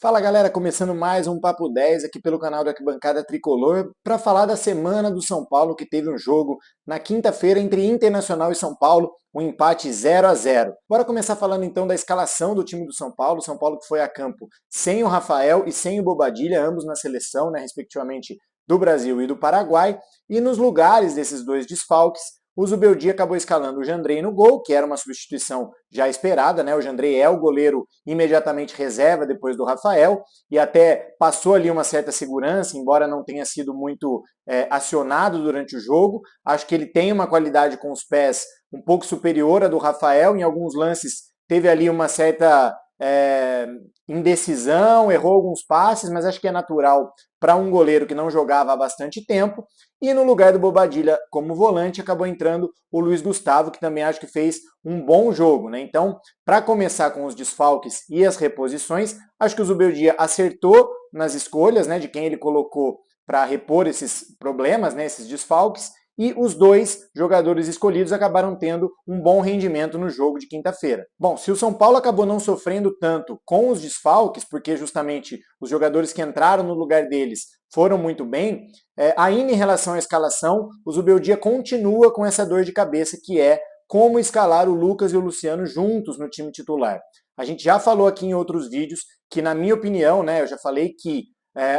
Fala galera, começando mais um Papo 10 aqui pelo canal do Arquibancada Tricolor para falar da semana do São Paulo que teve um jogo na quinta-feira entre Internacional e São Paulo, um empate 0-0. Bora começar falando então da escalação do time do São Paulo que foi a campo sem o Rafael e sem o Bobadilla, ambos na seleção, né, respectivamente do Brasil e do Paraguai, e nos lugares desses dois desfalques o Zubeldia acabou escalando o Jandrei no gol, que era uma substituição já esperada, né? O Jandrei é o goleiro imediatamente reserva depois do Rafael, e até passou ali uma certa segurança, embora não tenha sido muito acionado durante o jogo. Acho que ele tem uma qualidade com os pés um pouco superior à do Rafael, em alguns lances teve ali uma certa indecisão, errou alguns passes, mas acho que é natural para um goleiro que não jogava há bastante tempo. E no lugar do Bobadilla como volante acabou entrando o Luiz Gustavo, que também acho que fez um bom jogo, né? Então, para começar com os desfalques e as reposições, acho que o Zubeldia acertou nas escolhas, né, de quem ele colocou para repor esses problemas, né, esses desfalques, e os dois jogadores escolhidos acabaram tendo um bom rendimento no jogo de quinta-feira. Bom, se o São Paulo acabou não sofrendo tanto com os desfalques, porque justamente os jogadores que entraram no lugar deles foram muito bem, ainda em relação à escalação, o Zubeldia continua com essa dor de cabeça que é como escalar o Lucas e o Luciano juntos no time titular. A gente já falou aqui em outros vídeos que, na minha opinião, né, eu já falei que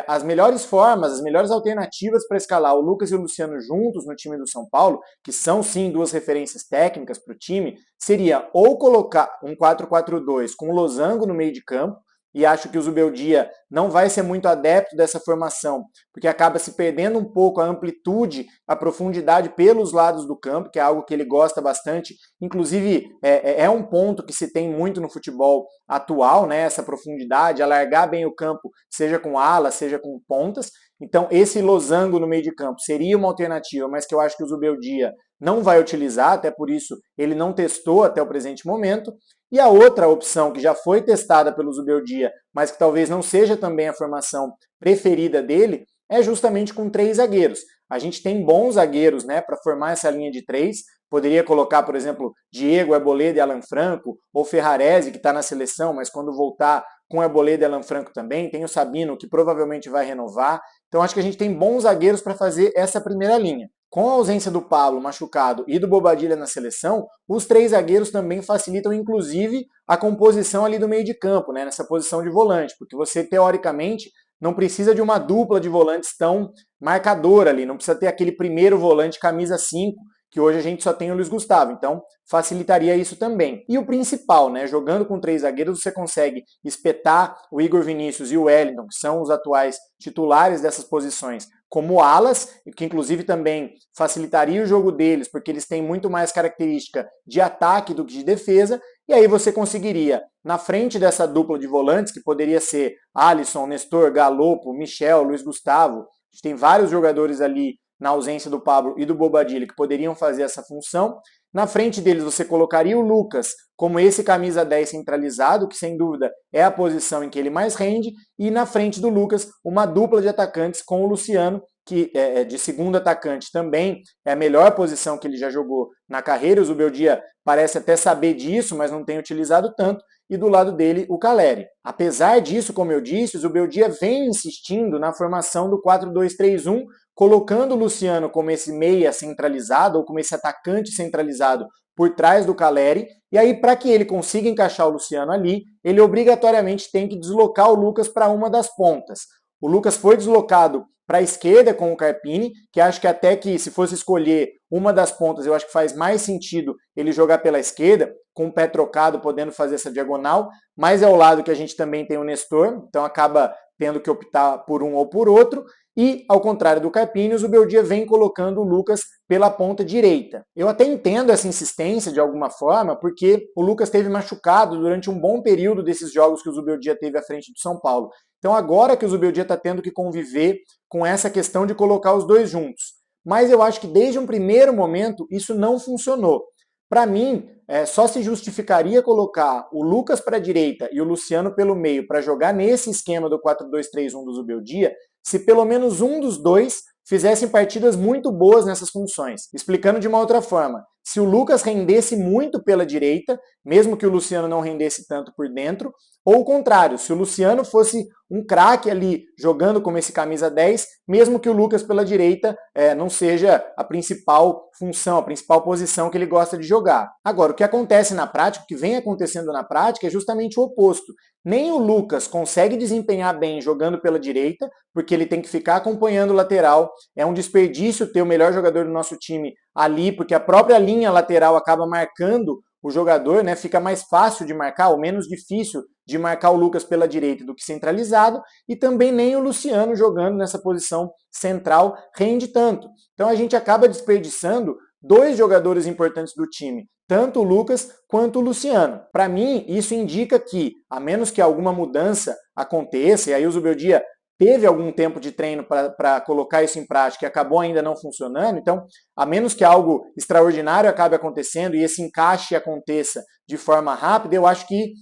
as melhores formas, as melhores alternativas para escalar o Lucas e o Luciano juntos no time do São Paulo, que são sim duas referências técnicas para o time, seria ou colocar um 4-4-2 com o Losango no meio de campo, e acho que o Zubeldia não vai ser muito adepto dessa formação, porque acaba se perdendo um pouco a amplitude, a profundidade pelos lados do campo, que é algo que ele gosta bastante. Inclusive, é um ponto que se tem muito no futebol atual, né, essa profundidade, alargar bem o campo, seja com alas, seja com pontas. Então, esse losango no meio de campo seria uma alternativa, mas que eu acho que o Zubeldia não vai utilizar, até por isso ele não testou até o presente momento. E a outra opção que já foi testada pelo Zubeldia, mas que talvez não seja também a formação preferida dele, é justamente com três zagueiros. A gente tem bons zagueiros, né, para formar essa linha de três. Poderia colocar, por exemplo, Diego, Arboleda e Alan Franco, ou Ferrarese, que está na seleção, mas quando voltar com Arboleda e Alan Franco também. Tem o Sabino, que provavelmente vai renovar. Então acho que a gente tem bons zagueiros para fazer essa primeira linha. Com a ausência do Pablo machucado e do Bobadilla na seleção, os três zagueiros também facilitam, inclusive, a composição ali do meio de campo, né, nessa posição de volante, porque você, teoricamente, não precisa de uma dupla de volantes tão marcadora ali, não precisa ter aquele primeiro volante camisa 5, que hoje a gente só tem o Luiz Gustavo, então facilitaria isso também. E o principal, né, jogando com três zagueiros, você consegue espetar o Igor Vinícius e o Wellington, que são os atuais titulares dessas posições, como alas, que inclusive também facilitaria o jogo deles, porque eles têm muito mais característica de ataque do que de defesa, e aí você conseguiria, na frente dessa dupla de volantes, que poderia ser Alisson, Nestor, Galopo, Michel, Luiz Gustavo, a gente tem vários jogadores ali na ausência do Pablo e do Bobadilla que poderiam fazer essa função. Na frente deles você colocaria o Lucas como esse camisa 10 centralizado, que sem dúvida é a posição em que ele mais rende, e na frente do Lucas uma dupla de atacantes com o Luciano, que é de segundo atacante também é a melhor posição que ele já jogou na carreira. O Zubeldia parece até saber disso, mas não tem utilizado tanto. E do lado dele, o Caleri. Apesar disso, como eu disse, o Zubeldia vem insistindo na formação do 4-2-3-1, colocando o Luciano como esse meia centralizado, ou como esse atacante centralizado por trás do Caleri, e aí para que ele consiga encaixar o Luciano ali, ele obrigatoriamente tem que deslocar o Lucas para uma das pontas. O Lucas foi deslocado para a esquerda com o Carpini, que acho que até que se fosse escolher uma das pontas, eu acho que faz mais sentido ele jogar pela esquerda, com o pé trocado, podendo fazer essa diagonal, mas é o lado que a gente também tem o Nestor, então acaba tendo que optar por um ou por outro, e, ao contrário do Carpini, o Zubeldia vem colocando o Lucas pela ponta direita. Eu até entendo essa insistência de alguma forma, porque o Lucas esteve machucado durante um bom período desses jogos que o Zubeldia teve à frente do São Paulo. Então agora que o Zubeldia está tendo que conviver com essa questão de colocar os dois juntos. Mas eu acho que desde um primeiro momento isso não funcionou. Para mim, só se justificaria colocar o Lucas para a direita e o Luciano pelo meio para jogar nesse esquema do 4-2-3-1 do Zubeldia, se pelo menos um dos dois fizessem partidas muito boas nessas funções. Explicando de uma outra forma, se o Lucas rendesse muito pela direita, mesmo que o Luciano não rendesse tanto por dentro, ou o contrário, se o Luciano fosse um craque ali jogando como esse camisa 10, mesmo que o Lucas pela direita não seja a principal função, a principal posição que ele gosta de jogar. Agora, o que acontece na prática, o que vem acontecendo na prática é justamente o oposto. Nem o Lucas consegue desempenhar bem jogando pela direita, porque ele tem que ficar acompanhando o lateral. É um desperdício ter o melhor jogador do nosso time ali, porque a própria linha lateral acaba marcando o jogador, né? Fica mais fácil de marcar, ou menos difícil de marcar o Lucas pela direita do que centralizado, e também nem o Luciano jogando nessa posição central rende tanto. Então a gente acaba desperdiçando dois jogadores importantes do time, tanto o Lucas quanto o Luciano. Para mim, isso indica que, a menos que alguma mudança aconteça, e aí o Zubeldia teve algum tempo de treino para colocar isso em prática e acabou ainda não funcionando, então, a menos que algo extraordinário acabe acontecendo e esse encaixe aconteça de forma rápida, eu acho que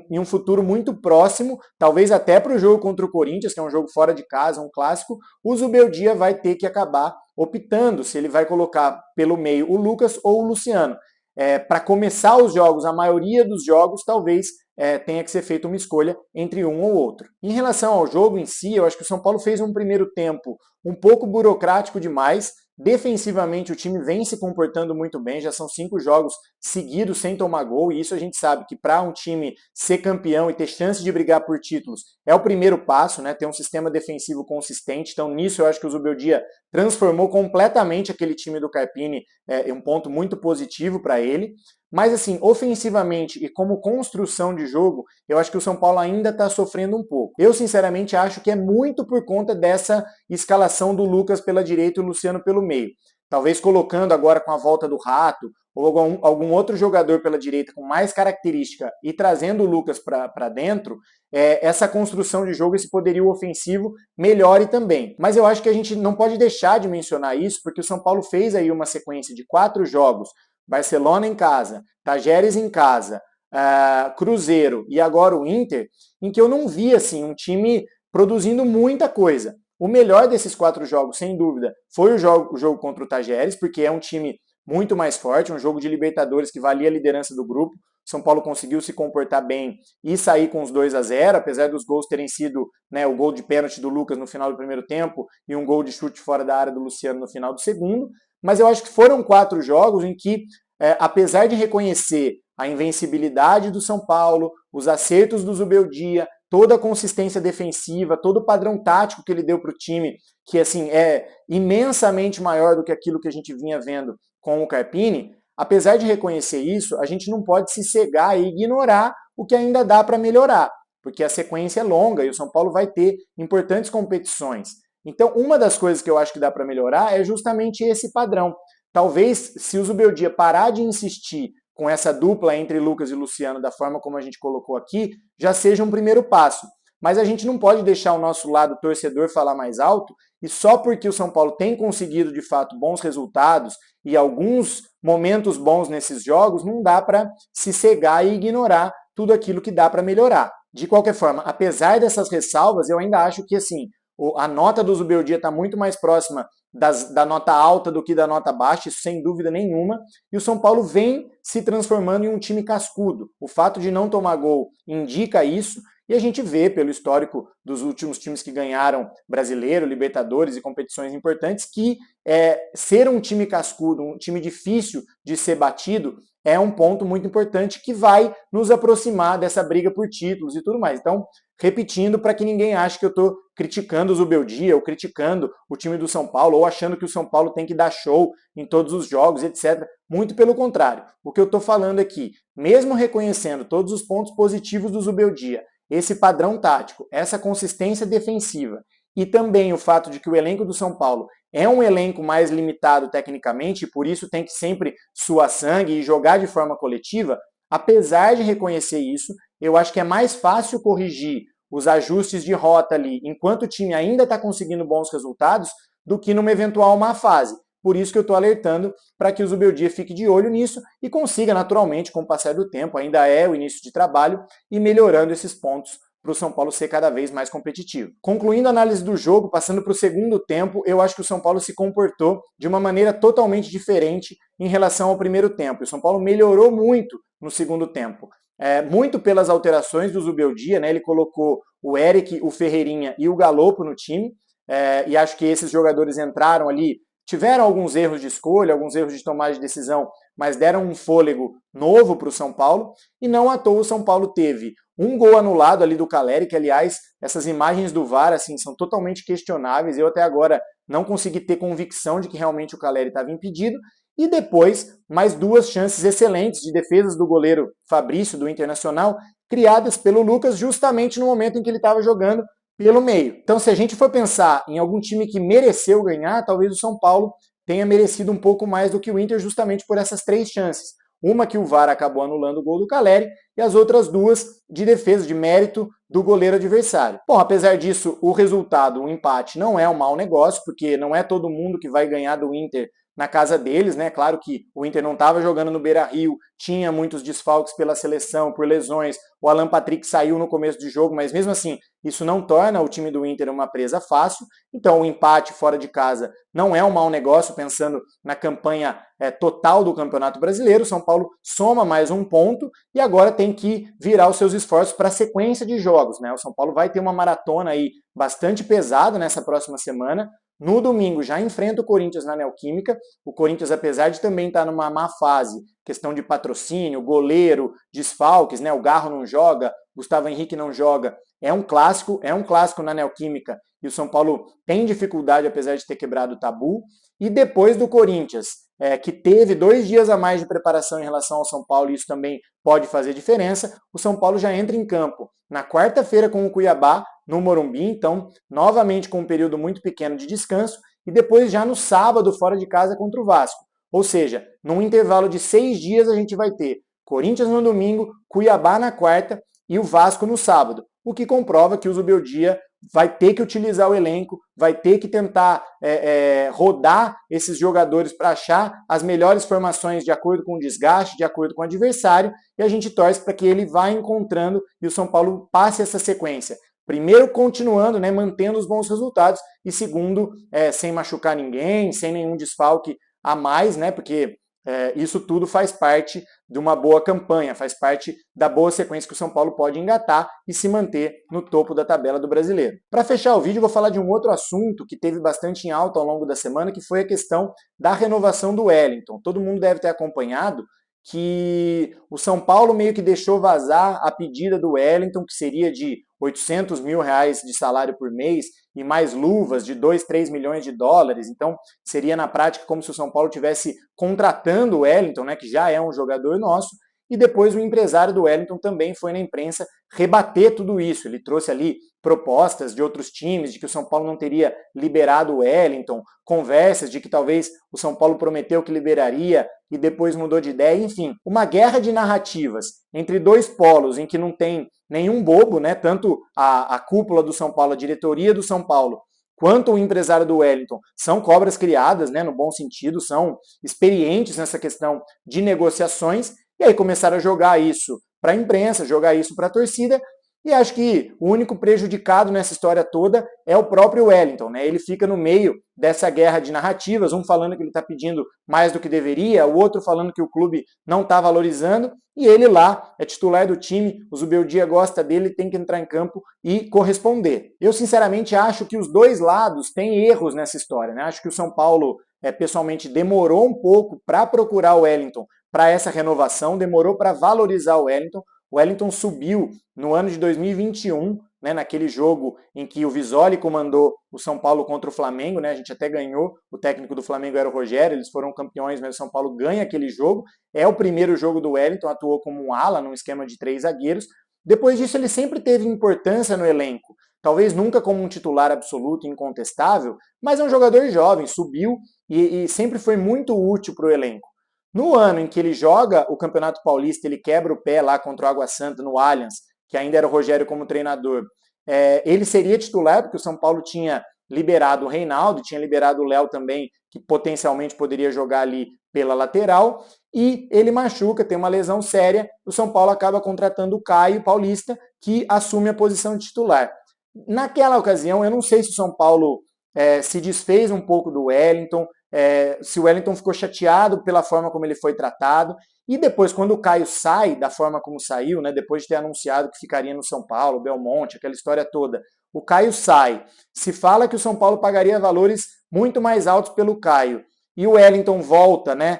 em um futuro muito próximo, talvez até para o jogo contra o Corinthians, que é um jogo fora de casa, um clássico, o Zubeldia vai ter que acabar optando se ele vai colocar pelo meio o Lucas ou o Luciano. Para começar os jogos, a maioria dos jogos, talvez tenha que ser feita uma escolha entre um ou outro. Em relação ao jogo em si, eu acho que o São Paulo fez um primeiro tempo um pouco burocrático demais. Defensivamente, o time vem se comportando muito bem, já são 5 jogos seguidos sem tomar gol, e isso a gente sabe que para um time ser campeão e ter chance de brigar por títulos é o primeiro passo, né? Ter um sistema defensivo consistente. Então, nisso, eu acho que o Zubeldia transformou completamente aquele time do Carpini, um ponto muito positivo para ele. Mas assim, ofensivamente e como construção de jogo, eu acho que o São Paulo ainda está sofrendo um pouco. Eu sinceramente acho que é muito por conta dessa escalação do Lucas pela direita e o Luciano pelo meio. Talvez colocando agora com a volta do Rato ou algum outro jogador pela direita com mais característica e trazendo o Lucas para dentro, essa construção de jogo, esse poderio ofensivo melhore também. Mas eu acho que a gente não pode deixar de mencionar isso, porque o São Paulo fez aí uma sequência de 4 jogos, Barcelona em casa, Tajeres em casa, Cruzeiro e agora o Inter, em que eu não vi assim, um time produzindo muita coisa. O melhor desses 4 jogos, sem dúvida, foi o jogo contra o Tajeres, porque é um time muito mais forte, um jogo de Libertadores que valia a liderança do grupo. São Paulo conseguiu se comportar bem e sair com os 2-0, apesar dos gols terem sido, né, o gol de pênalti do Lucas no final do primeiro tempo e um gol de chute fora da área do Luciano no final do segundo. Mas eu acho que foram 4 jogos em que, apesar de reconhecer a invencibilidade do São Paulo, os acertos do Zubeldia, toda a consistência defensiva, todo o padrão tático que ele deu para o time, que assim é imensamente maior do que aquilo que a gente vinha vendo com o Carpini, apesar de reconhecer isso, a gente não pode se cegar e ignorar o que ainda dá para melhorar, porque a sequência é longa e o São Paulo vai ter importantes competições. Então, uma das coisas que eu acho que dá para melhorar é justamente esse padrão. Talvez, se o Zubeldia parar de insistir com essa dupla entre Lucas e Luciano da forma como a gente colocou aqui, já seja um primeiro passo. Mas a gente não pode deixar o nosso lado torcedor falar mais alto, e só porque o São Paulo tem conseguido, de fato, bons resultados e alguns momentos bons nesses jogos, não dá para se cegar e ignorar tudo aquilo que dá para melhorar. De qualquer forma, apesar dessas ressalvas, eu ainda acho que, assim, a nota do Zubeldia está muito mais próxima da nota alta do que da nota baixa, isso sem dúvida nenhuma, e o São Paulo vem se transformando em um time cascudo. O fato de não tomar gol indica isso, e a gente vê pelo histórico dos últimos times que ganharam Brasileiro, Libertadores e competições importantes que ser um time cascudo, um time difícil de ser batido, é um ponto muito importante que vai nos aproximar dessa briga por títulos e tudo mais. Então, repetindo, para que ninguém ache que eu estou criticando o Zubeldia ou criticando o time do São Paulo ou achando que o São Paulo tem que dar show em todos os jogos, etc. Muito pelo contrário. O que eu estou falando aqui, mesmo reconhecendo todos os pontos positivos do Zubeldia, esse padrão tático, essa consistência defensiva e também o fato de que o elenco do São Paulo é um elenco mais limitado tecnicamente e por isso tem que sempre suar sangue e jogar de forma coletiva, apesar de reconhecer isso, eu acho que é mais fácil corrigir os ajustes de rota ali enquanto o time ainda está conseguindo bons resultados do que numa eventual má fase. Por isso que eu estou alertando para que o Zubeldia fique de olho nisso e consiga naturalmente, com o passar do tempo, ainda é o início de trabalho, e melhorando esses pontos para o São Paulo ser cada vez mais competitivo. Concluindo a análise do jogo, passando para o segundo tempo, eu acho que o São Paulo se comportou de uma maneira totalmente diferente em relação ao primeiro tempo. O São Paulo melhorou muito no segundo tempo. Muito pelas alterações do Zubeldia, né? Ele colocou o Eric, o Ferreirinha e o Galopo no time, e acho que esses jogadores entraram ali, tiveram alguns erros de escolha, alguns erros de tomada de decisão, mas deram um fôlego novo para o São Paulo, e não à toa o São Paulo teve um gol anulado ali do Caleri, que aliás, essas imagens do VAR assim, são totalmente questionáveis, eu até agora não consegui ter convicção de que realmente o Caleri estava impedido, e depois mais duas chances excelentes de defesas do goleiro Fabrício, do Internacional, criadas pelo Lucas justamente no momento em que ele estava jogando pelo meio. Então, se a gente for pensar em algum time que mereceu ganhar, talvez o São Paulo tenha merecido um pouco mais do que o Inter justamente por essas três chances. Uma que o VAR acabou anulando o gol do Caleri e as outras duas de defesa, de mérito do goleiro adversário. Bom, apesar disso, o resultado, o empate, não é um mau negócio, porque não é todo mundo que vai ganhar do Inter na casa deles, né? Claro que o Inter não estava jogando no Beira-Rio, tinha muitos desfalques pela seleção, por lesões, o Alan Patrick saiu no começo do jogo, mas mesmo assim, isso não torna o time do Inter uma presa fácil, então o empate fora de casa não é um mau negócio, pensando na campanha total do Campeonato Brasileiro. O São Paulo soma mais um ponto e agora tem que virar os seus esforços para a sequência de jogos, né? O São Paulo vai ter uma maratona aí bastante pesada nessa próxima semana. No domingo já enfrenta o Corinthians na Neoquímica. O Corinthians, apesar de também estar numa má fase, questão de patrocínio, goleiro, desfalques, né? O Garro não joga, Gustavo Henrique não joga. É um clássico na Neoquímica e o São Paulo tem dificuldade, apesar de ter quebrado o tabu. E depois do Corinthians, que teve 2 dias a mais de preparação em relação ao São Paulo, e isso também pode fazer diferença, o São Paulo já entra em campo na quarta-feira com o Cuiabá, no Morumbi, então novamente com um período muito pequeno de descanso, e depois já no sábado fora de casa contra o Vasco. Ou seja, num intervalo de 6 dias a gente vai ter Corinthians no domingo, Cuiabá na quarta e o Vasco no sábado, o que comprova que o Zubeldia vai ter que utilizar o elenco, vai ter que tentar rodar esses jogadores para achar as melhores formações de acordo com o desgaste, de acordo com o adversário, e a gente torce para que ele vá encontrando e o São Paulo passe essa sequência. Primeiro, continuando, né, mantendo os bons resultados, e segundo, sem machucar ninguém, sem nenhum desfalque a mais, né, porque isso tudo faz parte de uma boa campanha, faz parte da boa sequência que o São Paulo pode engatar e se manter no topo da tabela do Brasileiro. Para fechar o vídeo, eu vou falar de um outro assunto que teve bastante em alta ao longo da semana, que foi a questão da renovação do Wellington. Todo mundo deve ter acompanhado que o São Paulo meio que deixou vazar a pedida do Wellington, que seria de R$800 mil de salário por mês e mais luvas de 2, 3 milhões de dólares. Então, seria na prática como se o São Paulo estivesse contratando o Wellington, né, que já é um jogador nosso, e depois o empresário do Wellington também foi na imprensa rebater tudo isso. Ele trouxe ali propostas de outros times, de que o São Paulo não teria liberado o Wellington, conversas de que talvez o São Paulo prometeu que liberaria e depois mudou de ideia, enfim, uma guerra de narrativas entre dois polos em que não tem nenhum bobo, né? Tanto a cúpula do São Paulo, a diretoria do São Paulo, quanto o empresário do Wellington são cobras criadas, né, no bom sentido, são experientes nessa questão de negociações, e aí começaram a jogar isso para a imprensa, jogar isso para a torcida, e acho que o único prejudicado nessa história toda é o próprio Wellington, né? Ele fica no meio dessa guerra de narrativas, um falando que ele está pedindo mais do que deveria, o outro falando que o clube não está valorizando, e ele lá é titular do time, o Zubeldia gosta dele, tem que entrar em campo e corresponder. Eu sinceramente acho que os dois lados têm erros nessa história, né? Acho que o São Paulo, pessoalmente, demorou um pouco para procurar o Wellington para essa renovação, demorou para valorizar o Wellington. O Wellington subiu no ano de 2021, né, naquele jogo em que o Visoli comandou o São Paulo contra o Flamengo, né, a gente até ganhou, o técnico do Flamengo era o Rogério, eles foram campeões, mas o São Paulo ganha aquele jogo. É o primeiro jogo do Wellington, atuou como um ala, num esquema de 3 zagueiros. Depois disso, ele sempre teve importância no elenco, talvez nunca como um titular absoluto, incontestável, mas é um jogador jovem, subiu e sempre foi muito útil para o elenco. No ano em que ele joga o Campeonato Paulista, ele quebra o pé lá contra o Água Santa no Allianz, que ainda era o Rogério como treinador, ele seria titular, porque o São Paulo tinha liberado o Reinaldo, tinha liberado o Léo também, que potencialmente poderia jogar ali pela lateral, e ele machuca, tem uma lesão séria, o São Paulo acaba contratando o Caio Paulista, que assume a posição de titular. Naquela ocasião, eu não sei se o São Paulo se desfez um pouco do Wellington, se o Wellington ficou chateado pela forma como ele foi tratado, e depois, quando o Caio sai da forma como saiu, né, depois de ter anunciado que ficaria no São Paulo, Belmonte, aquela história toda, o Caio sai, se fala que o São Paulo pagaria valores muito mais altos pelo Caio, e o Wellington volta, né,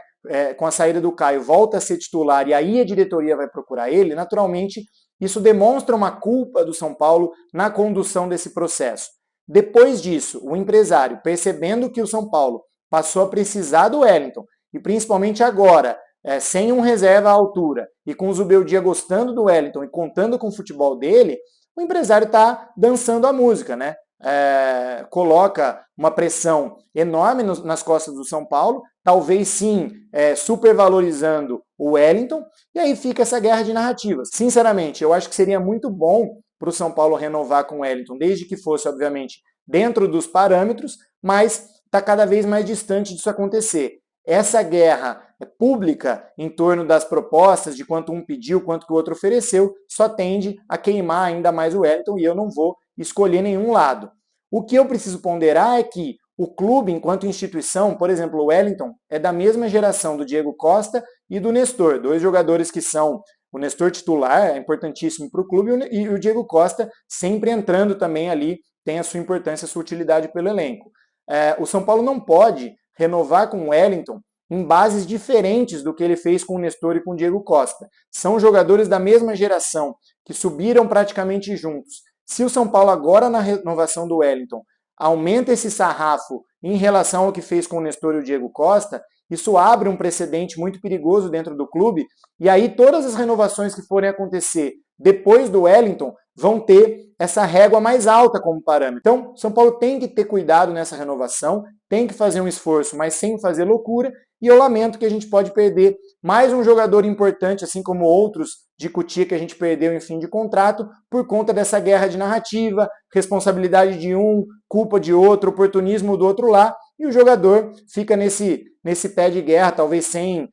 com a saída do Caio, volta a ser titular, e aí a diretoria vai procurar ele, naturalmente, isso demonstra uma culpa do São Paulo na condução desse processo. Depois disso, o empresário, percebendo que o São Paulo passou a precisar do Wellington, e principalmente agora, sem um reserva à altura, e com o Zubeldia gostando do Wellington e contando com o futebol dele, o empresário está dançando a música, né? Coloca uma pressão enorme nas costas do São Paulo, talvez sim supervalorizando o Wellington, e aí fica essa guerra de narrativas. Sinceramente, eu acho que seria muito bom para o São Paulo renovar com o Wellington, desde que fosse, obviamente, dentro dos parâmetros, mas está cada vez mais distante disso acontecer. Essa guerra pública em torno das propostas, de quanto um pediu, quanto que o outro ofereceu, só tende a queimar ainda mais o Wellington, e eu não vou escolher nenhum lado. O que eu preciso ponderar é que o clube, enquanto instituição, por exemplo, o Wellington, é da mesma geração do Diego Costa e do Nestor, dois jogadores que são o Nestor titular, é importantíssimo para o clube, e o Diego Costa sempre entrando também ali, tem a sua importância, a sua utilidade pelo elenco. O São Paulo não pode renovar com o Wellington em bases diferentes do que ele fez com o Nestor e com o Diego Costa. São jogadores da mesma geração, que subiram praticamente juntos. Se o São Paulo agora na renovação do Wellington aumenta esse sarrafo em relação ao que fez com o Nestor e o Diego Costa, isso abre um precedente muito perigoso dentro do clube, e aí todas as renovações que forem acontecer depois do Wellington vão ter essa régua mais alta como parâmetro. Então, São Paulo tem que ter cuidado nessa renovação, tem que fazer um esforço, mas sem fazer loucura, e eu lamento que a gente pode perder mais um jogador importante, assim como outros de Cotia que a gente perdeu em fim de contrato, por conta dessa guerra de narrativa, responsabilidade de um, culpa de outro, oportunismo do outro lá, e o jogador fica nesse pé de guerra, talvez sem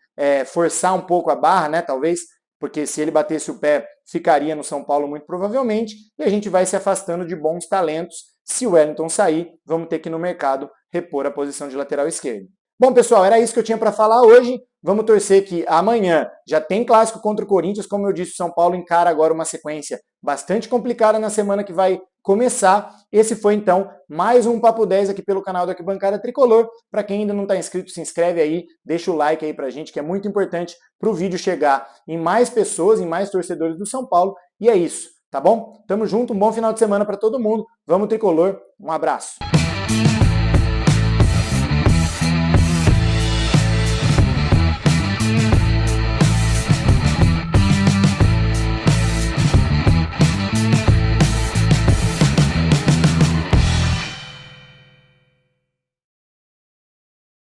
forçar um pouco a barra, né? Talvez, porque se ele batesse o pé, ficaria no São Paulo muito provavelmente, e a gente vai se afastando de bons talentos. Se o Wellington sair, vamos ter que ir no mercado repor a posição de lateral esquerdo. Bom, pessoal, era isso que eu tinha para falar hoje. Vamos torcer que amanhã já tem clássico contra o Corinthians. Como eu disse, o São Paulo encara agora uma sequência bastante complicada na semana que vai começar. Esse foi, então, mais um Papo 10 aqui pelo canal do Arquibancada Tricolor. Para quem ainda não está inscrito, se inscreve aí, deixa o like aí pra gente, que é muito importante para o vídeo chegar em mais pessoas, em mais torcedores do São Paulo. E é isso, tá bom? Tamo junto, um bom final de semana para todo mundo. Vamos Tricolor, um abraço.